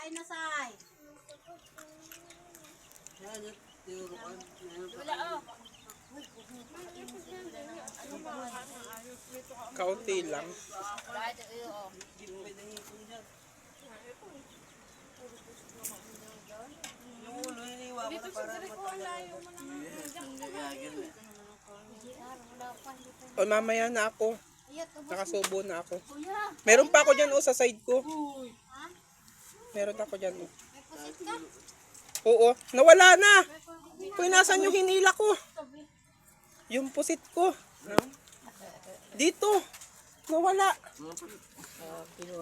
Kain na, Say. Wala, oh. Kaunti lang. Kahit, oh. Dito sa Jericho, ang layo mo naman. O mamaya na ako. Nakasubo na ako. Kuya, Meron pa ako dyan sa side ko. ha? Meron ako dyan. May pusit ka? Oo, nawala na. Kung nasan yung hinila ko. Yung pusit ko. Dito. Nawala.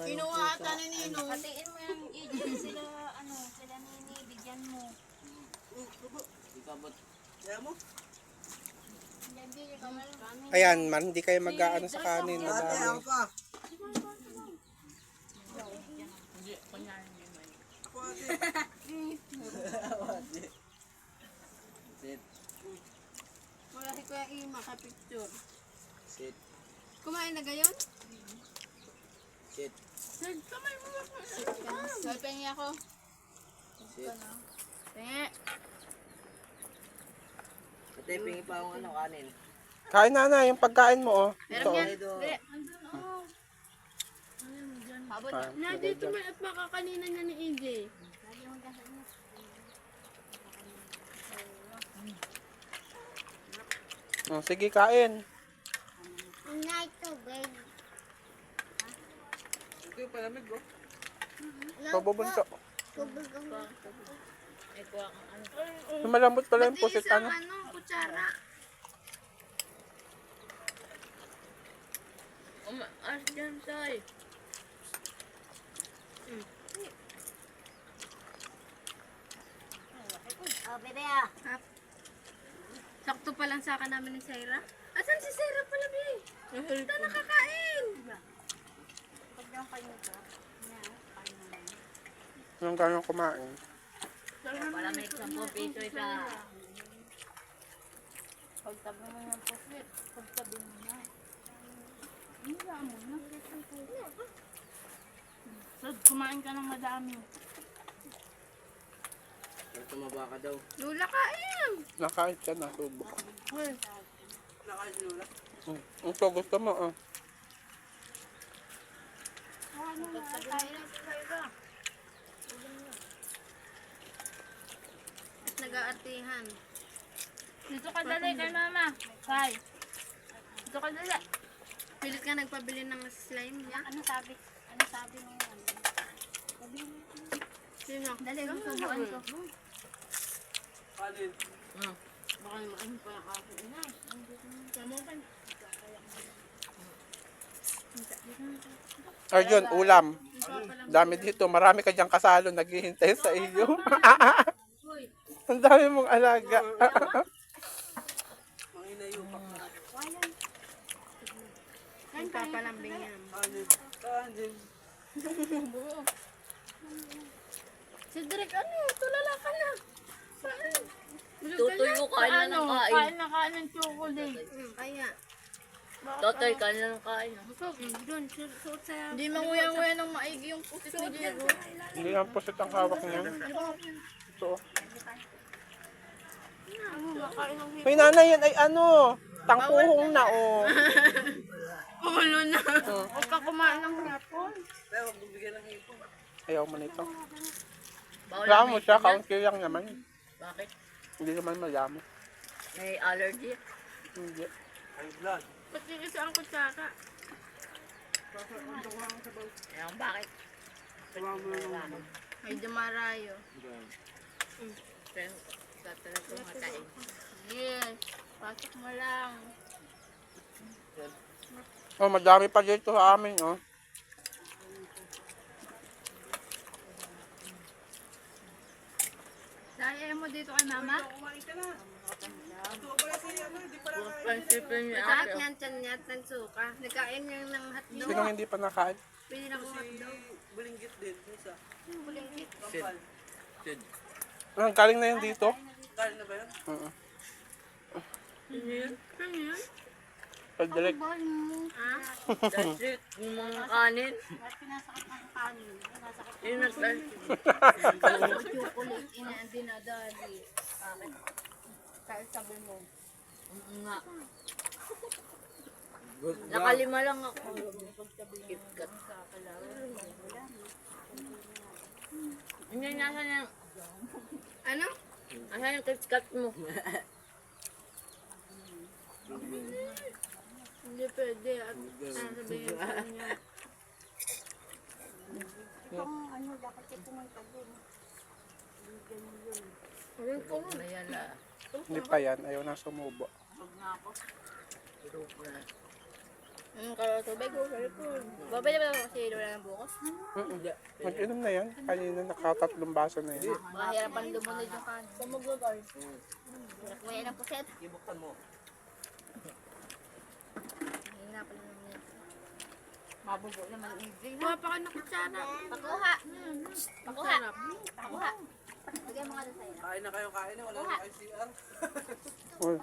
Kinuha ata ni Nino. Hatiin mo yung agent sila, sila nini, bigyan mo. Ayan, man, hindi kayo mag-aano sa kanin. Ate, ako pa. Ako ate. Sit. Wala si Kuya Ima ka picture. Sit. Kumain na gayon? Sit. Sir, kamay mo ba? Sir, pengi ako. Sit. Pengi. Ate, pingi pa akong kanin. Kain na, yung pagkain mo, oh. Ito, Meron oh. yan. Hindi. Pabot Ah, Na dito man at makakanina niya ni EJ. Oh, sige, kain. Night to bed. Ito yung palamig, bro. Pabubunto. Tubig ang Malambot pala yung pusit, Isang ano. kutsara. As dyan, Tay. Oh, bebe ah. Sakto pa lang sa akin namin ni Sarah. Asan si Sarah pala, Bi? Ito nakakain. Pag lang kayo ito. Yung gano'ng kumain. Wala may 10 piso isa. Pagtabi mo ng pusit. Pagtabi mo na. Hila mo na. So, kumain ka ng madami. Pero tumaba ka daw. Lula, kain. Nakain siya, nasubo. Nakasilula. Ito, gusto mo, oh. At nag-aartihan. Dito ka dali kay mama. Kay. Dito ka dali. Pilit ka nagpabili ng slime niya. Ano sabi? Ano sabi mo? Sino? Dali, susubuan ko. Kanin. Baka naman pa ako. Arjun, ulam. Dami dito. Marami ka diyang kasalo naghihintay sa iyo. Ang dami mong alaga. Ang inayupak na. Ang papalambing yan. Kanin. Kanin. Si Derek, ano? Tulala ka na. Saan? Tutuyo kain na ng kain. Kain na kain ng chocolate. Kaya. Totoy kain na ng kain. Doon, suot sa... Hindi manguya-nguya ng maigi yung pusit ni Diego. Hindi ang pusit ang hawak niya. Ito, oh. May nanay yan ay ano, tangkuhong na, oh. Ulo na. Huwag ka kumain ng hapon. Pero huwag bibigyan ng hipon. Ayaw mo nito. Bawal Alam na mo may siya, ganyan. kaunti lang naman. Bakit? Hindi naman malamo. May allergy. Hindi. High blood. Ba't yung isa ang kutsara? Ayan, bakit? May dumarayo. Pero, sa talaga makain. Yes. Pasok mo lang. Oh, madami pa dito sa amin, oh. Dahil mo dito kay mama? Kumain ka na. Ito pala si ano, hindi pala kain. Pansipin niya Lahat ako. niyan, tiyan niya at nagsuka. Nagkain niya ng hotdog. Sinong hindi pa nakain? Pili na kong Si hotdog. Bulinggit din. Isa. Sid. Kapal. Sid. Ah, galing na yun dito? Kain na ba yan? Oo. Ano yan? Padrik. Ball mo. That's it. Yung mga kanin. At pinasakit ng kanin. Pinasakit Yun na ng chocolate. Dinadali. Bakit? Kahit sabi mo. nga. Nakalima lang ako. KitKat. Hindi, nasa yung... Ano? Nasa yung KitKat mo? Hindi pwede. At sabihin ko niya. Itong ano, dapat kayo pumunta dun. Ayun ko. Nayala. Hindi pa yan. Ayaw na sumubo. Kaya tubig ko, sabi ko. Babay na ba ako kasi wala ng bukas? Mag-inom na yan. Kanina nakatatlong baso na yan. Mahirapan lumunod yung kanin. Sumagagay. Kuya ng puset. Ibuktan mo. Mahirapan lumunod. Mabubo naman ang easy. Kuha pa ka ng kutsara. Pakuha. Pakuha. Pakuha. Lagyan mo nga doon sa'yo. Kain na kayo, kain na. Wala na kayo CR. Uy,